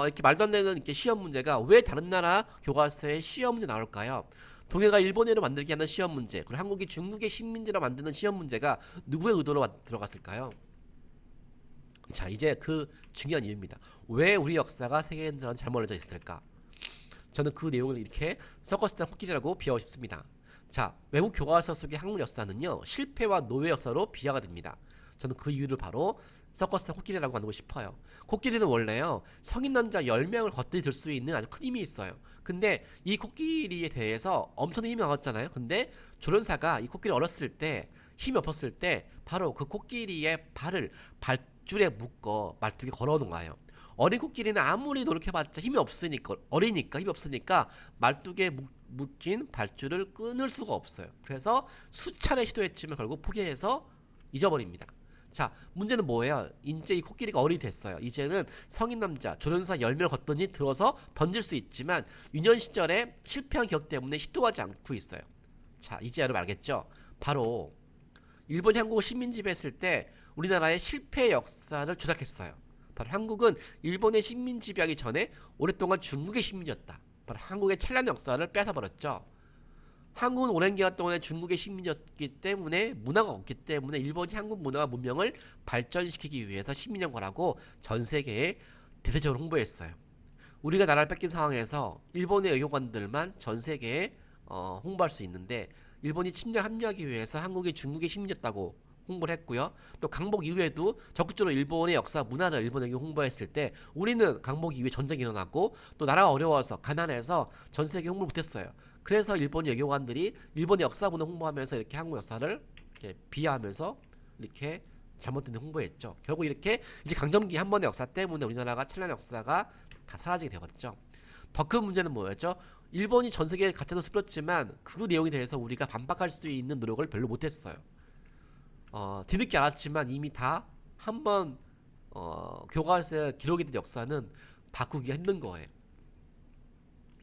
이렇게 말도 안 되는 이렇게 시험 문제가 왜 다른 나라 교과서에 시험 문제 나올까요? 동해가 일본어로 만들게 하는 시험 문제, 그리고 한국이 중국의 식민지로 만드는 시험 문제가 누구의 의도로 들어갔을까요? 자, 이제 그 중요한 이유입니다. 왜 우리 역사가 세계인들한테 잘못 알려져 있을까? 저는 그 내용을 이렇게 서커스단 코끼리라고 비하하고 싶습니다. 자, 외국 교과서 속의 한국 역사는요, 실패와 노예 역사로 비하가 됩니다. 저는 그 이유를 바로 서커스단 코끼리라고 만들고 싶어요. 코끼리는 원래요, 성인 남자 10명을 겉들이 들 수 있는 아주 큰 힘이 있어요. 근데 이 코끼리에 대해서 엄청난 힘이 나왔잖아요. 근데 조련사가 이 코끼리 어렸을 때 힘이 없었을 때 바로 그 코끼리의 발을 발줄에 묶어 말뚝에 걸어 놓아요. 어린 코끼리는 아무리 노력해봤자 힘이 없으니까, 어리니까 힘이 없으니까 말뚝에 묶인 발줄을 끊을 수가 없어요. 그래서 수차례 시도했지만 결국 포기해서 잊어버립니다. 자, 문제는 뭐예요? 이제 이 코끼리가 어른이 됐어요. 이제는 성인 남자 조련사 10명을 걷더니 들어서 던질 수 있지만 유년 시절에 실패한 기억 때문에 시도하지 않고 있어요. 자, 이제 여러분 알겠죠? 바로 일본이 한국을 식민 지배했을 때 우리나라의 실패 역사를 조작했어요. 바로 한국은 일본의 식민 지배하기 전에 오랫동안 중국의 식민지였다. 바로 한국의 찬란한 역사를 뺏어버렸죠. 한국은 오랜 기간 동안에 중국의 식민지였기 때문에 문화가 없기 때문에 일본이 한국 문화와 문명을 발전시키기 위해서 식민연구라고 전 세계에 대대적으로 홍보했어요. 우리가 나라를 뺏긴 상황에서 일본의 외교관들만 전 세계에 홍보할 수 있는데 일본이 침략 합리하기 위해서 한국이 중국의 식민지였다고 홍보를 했고요. 또 강복 이후에도 적극적으로 일본의 역사 문화를 일본에게 홍보했을 때 우리는 강복 이후에 전쟁이 일어났고 또 나라가 어려워서 가난해서 전 세계 홍보를 못했어요. 그래서 일본 외교관들이 일본의 역사 문화 홍보하면서 이렇게 한국 역사를 이렇게 비하하면서 이렇게 잘못된 홍보했죠. 결국 이렇게 이제 강점기 한 번의 역사 때문에 우리나라가 찬란한 역사가 다 사라지게 되었죠. 더 큰 문제는 뭐였죠? 일본이 전 세계에 가짜도 수렸지만 그 내용에 대해서 우리가 반박할 수 있는 노력을 별로 못했어요. 뒤늦게 알았지만 이미 다 한번 교과서에 기록이 된 역사는 바꾸기가 힘든 거예요.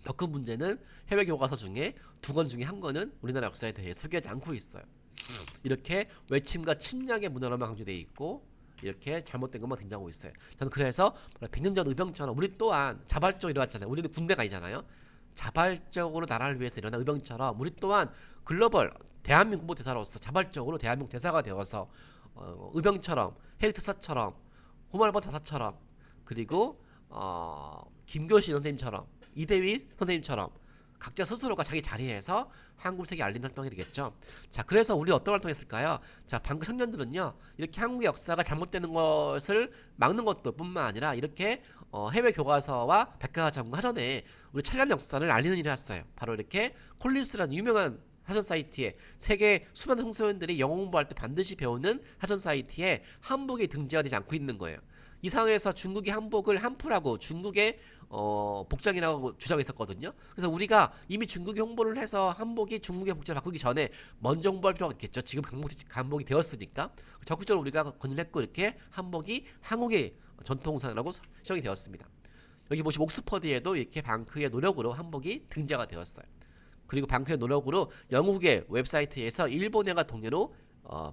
더 큰 문제는 해외 교과서 중에 2권 중에 한 권은 우리나라 역사에 대해 소개하지 않고 있어요. 이렇게 외침과 침략의 문화로만 강조되어 있고 이렇게 잘못된 것만 등장하고 있어요. 저는 그래서 100년 전 의병처럼 우리 또한 자발적으로 일어났잖아요. 우리는 군대가 아니잖아요. 자발적으로 나라를 위해서 일어난 의병처럼 우리 또한 글로벌 대한민국 홍보대사로서 자발적으로 대한민국 대사가 되어서 의병처럼 해외특사처럼 호말버 대사처럼 그리고 김교신 선생님처럼 이대휘 선생님처럼 각자 스스로가 자기 자리에서 한국 세계 알리는 활동이 되겠죠. 자, 그래서 우리 어떤 활동했을까요? 자, 방금 청년들은요 이렇게 한국의 역사가 잘못되는 것을 막는 것도 뿐만 아니라 이렇게 해외 교과서와 백과사전과 사전에 우리 찬란한 역사를 알리는 일을 했어요. 바로 이렇게 콜린스라는 유명한 사전 사이트에 세계 수많은 청소년들이 영어 공부할 때 반드시 배우는 사전 사이트에 한복이 등재가 되지 않고 있는 거예요. 이 상황에서 중국이 한복을 한푸라고 중국의 복장이라고 주장했었거든요. 그래서 우리가 이미 중국이 홍보를 해서 한복이 중국의 복장을 바꾸기 전에 먼저 홍보할 필요가 있겠죠. 지금 한복이 되었으니까 적극적으로 우리가 권유했고 이렇게 한복이 한국의 전통상이라고 시정이 되었습니다. 여기 보시면 옥스퍼드에도 이렇게 방크의 노력으로 한복이 등재가 되었어요. 그리고 방크의 노력으로 영국의 웹사이트에서 일본어가 동료로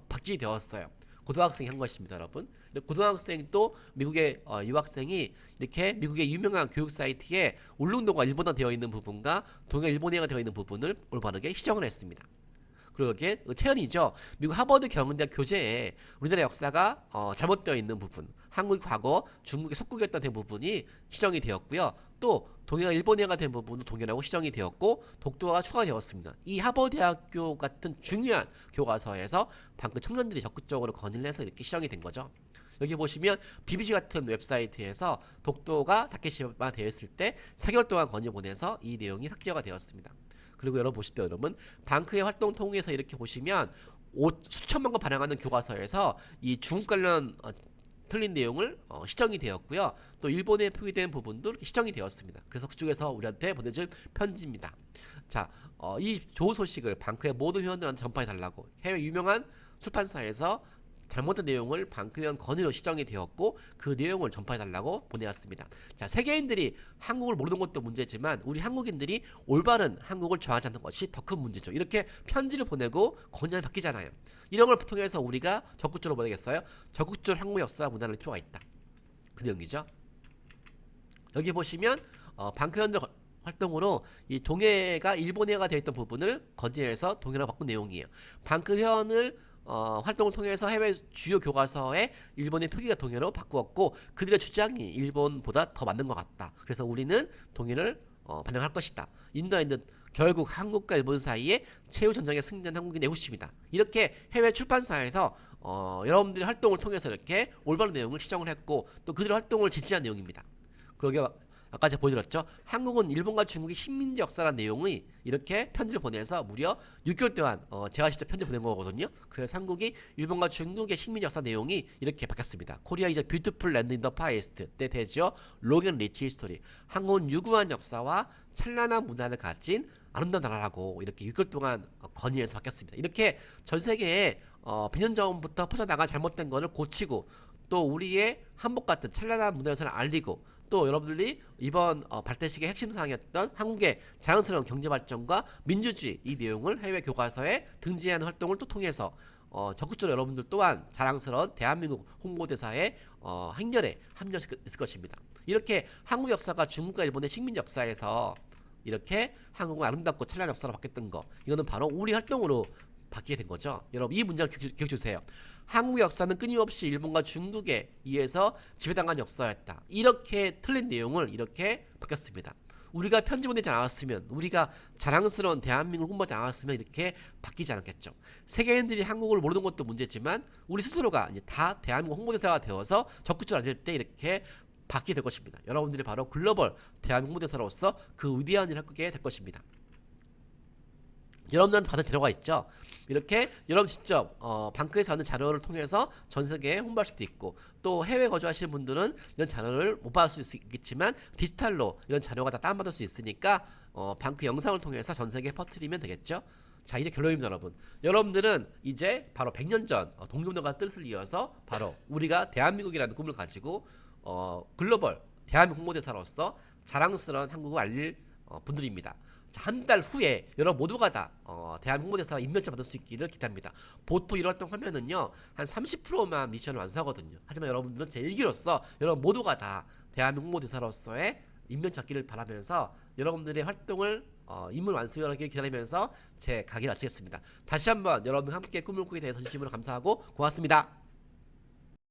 바뀌게 되었어요. 고등학생이 한 것입니다, 여러분. 고등학생도 미국의 유학생이 이렇게 미국의 유명한 교육 사이트에 울릉도가 일본어 되어 있는 부분과 동해 일본어가 되어 있는 부분을 올바르게 시정을 했습니다. 그리고 이게 체현이죠. 미국 하버드 경영대학 교재에 우리나라 역사가 잘못되어 있는 부분, 한국의 과거 중국의 속국이었던 부분이 시정이 되었고요. 또 동해가 일본해가 된 부분도 동해라고 시정이 되었고 독도가 추가되었습니다. 이 하버대학교 같은 중요한 교과서에서 방금 청년들이 적극적으로 건의를 해서 이렇게 시정이 된 거죠. 여기 보시면 BBC 같은 웹사이트에서 독도가 다케시마 되었을 때 4개월 동안 건의 보내서 이 내용이 삭제가 되었습니다. 그리고 여러분 보십시오. 여러분 방크의 활동 통해서 이렇게 보시면 수천만 건 반영하는 교과서에서 이 중국 관련 틀린 내용을 시정이 되었고요. 또 일본에 표기된 부분도 이렇게 시정이 되었습니다. 그래서 그쪽에서 우리한테 보내준 편지입니다. 자, 이 좋은 소식을 방크의 모든 회원들한테 전파해달라고 해외 유명한 출판사에서 잘못된 내용을 방크 회원 건의로 시정이 되었고 그 내용을 전파해달라고 보내왔습니다. 자, 세계인들이 한국을 모르는 것도 문제지만 우리 한국인들이 올바른 한국을 정하지 않는 것이 더 큰 문제죠. 이렇게 편지를 보내고 건의가 바뀌잖아요. 이런 걸 통해서 우리가 적극적으로 보내겠어요? 적극적으로 한국 역사 문화를 할 필요가 있다. 그 내용이죠. 여기 보시면 방크 회원들 활동으로 이 동해가 일본해가 되어 있던 부분을 건의해서 동해로 바꾼 내용이에요. 방크 회원을 활동을 통해서 해외 주요 교과서에 일본의 표기가 동해로 바꾸었고 그들의 주장이 일본보다 더 맞는 것 같다. 그래서 우리는 동해를 반영할 것이다. 인도인은 결국 한국과 일본 사이에 최후 전쟁에 승리한 한국인 내후심이다. 이렇게 해외 출판사에서 여러분들의 활동을 통해서 이렇게 올바른 내용을 시정을 했고 또 그들의 활동을 지지한 내용입니다. 그러게 아까 제가 보여드렸죠. 한국은 일본과 중국의 식민지 역사라는 내용이 이렇게 편지를 보내서 무려 6개월 동안 제가 직접 편지 보낸 거거든요. 그래서 한국이 일본과 중국의 식민지 역사 내용이 이렇게 바뀌었습니다. 코리아 이즈 뷰티풀 랜드 인 더 파이스트 때 대지어 롱앤 리치 히스토리. 한국은 유구한 역사와 찬란한 문화를 가진 아름다운 나라라고 이렇게 6개월 동안 건의해서 바뀌었습니다. 이렇게 전 세계에 100년 전부터 퍼져나간 잘못된 것을 고치고 또 우리의 한복 같은 찬란한 문화유산을 알리고 또 여러분들이 이번 발대식의 핵심 사항이었던 한국의 자연스러운 경제 발전과 민주주의 이 내용을 해외 교과서에 등재하는 활동을 또 통해서 적극적으로 여러분들 또한 자랑스러운 대한민국 홍보대사의 행렬에 합류할 수 있을 것입니다. 이렇게 한국 역사가 중국과 일본의 식민 역사에서 이렇게 한국은 아름답고 찬란한 역사로 바뀌었던 거 이거는 바로 우리 활동으로 바뀌게 된 거죠. 여러분 이 문장을 기억해 주세요. 한국 역사는 끊임없이 일본과 중국에 의해서 지배당한 역사였다. 이렇게 틀린 내용을 이렇게 바뀌었습니다. 우리가 편지 보내지 않았으면 우리가 자랑스러운 대한민국을 홍보하지 않았으면 이렇게 바뀌지 않았겠죠. 세계인들이 한국을 모르는 것도 문제지만 우리 스스로가 이제 다 대한민국 홍보대사가 되어서 적극적으로 알릴 때 이렇게 바뀌게 될 것입니다. 여러분들이 바로 글로벌 대한민국 홍보대사로서 그 위대한 일을 하게 될 것입니다. 여러분들한테 받은 자료가 있죠. 이렇게 여러분 직접 방크에서 하는 자료를 통해서 전 세계에 홍보할 수도 있고 또 해외 거주하시는 분들은 이런 자료를 못 받을 수 있겠지만 디지털로 이런 자료가 다 다운받을 수 있으니까 방크 영상을 통해서 전 세계에 퍼뜨리면 되겠죠. 자 이제 결론입니다. 여러분들은 이제 바로 100년 전 동경노가 뜻을 이어서 바로 우리가 대한민국이라는 꿈을 가지고 글로벌 대한민국 홍보대사로서 자랑스러운 한국을 알릴 분들입니다. 한 달 후에 여러분 모두가 다 대한민국 홍보대사 임명장 받을 수 있기를 기대합니다. 보통 이런 활동 하면은요 한 30%만 미션을 완수하거든요. 하지만 여러분들은 제 일기로서 여러분 모두가 다 대한민국 홍보대사로서의 임명장 받기를 바라면서 여러분들의 활동을 임무 완수하길 기다리면서 제 강의를 마치겠습니다. 다시 한번 여러분 함께 꿈을 꾸게 돼서 진심으로 감사하고 고맙습니다.